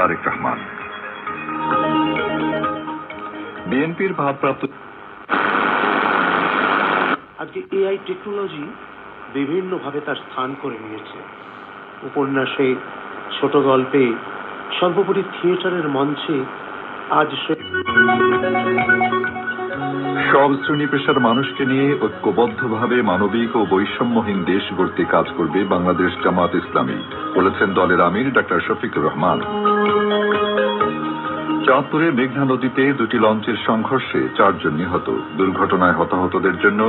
তারেক রহমান। বিএনপির ভারপ্রাপ্ত আজকে এআই টেকনোলজি বিভিন্নভাবে তার স্থান করে নিয়েছে। উপন্যাসে, ছোট গল্পে, সর্বোপরি থিয়েটারের মঞ্চে আজ সব শ্রেণী পেশার মানুষকে নিয়ে ঐক্যবদ্ধভাবে মানবিক ও বৈষম্যহীন দেশ গড়তে কাজ করবে বাংলাদেশ জামাত ইসলামী, বলেছেন দলের আমির ডাক্তার শফিকুর রহমান। চাঁদপুরে মেঘনা নদীতে দুটি লঞ্চের সংঘর্ষে 4 জন নিহত। দুর্ঘটনায় হতাহতদের জন্য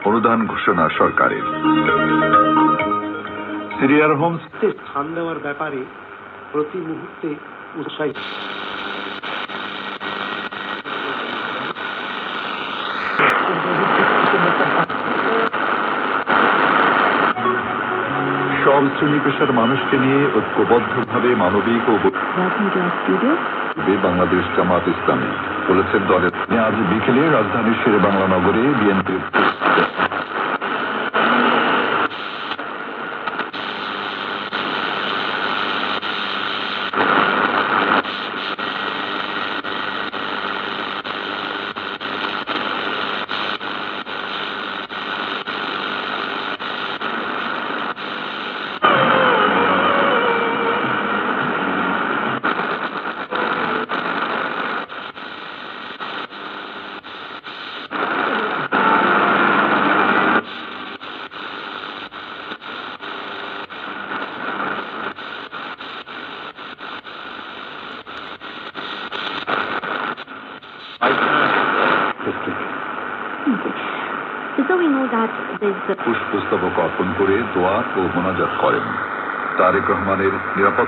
অনুদান ঘোষণা সরকারের। সিরিয়ার হোমসে স্থান দেওয়ার ব্যাপারে প্রতি মুহূর্তে উৎসাহিত। সব শ্রেণী পেশার মানুষকে নিয়ে ঐক্যবদ্ধভাবে মানবিক ও বাংলাদেশ জামাত ইসলামী, বলেছেন দলের। আজ বিকেলে রাজধানীর শেরেবাংলা নগরে বিএনপির পুষ্পস্তবক অর্পণ করে দোয়া ও মোনাজাত করেন। তারেক রহমানের নিরাপত্তা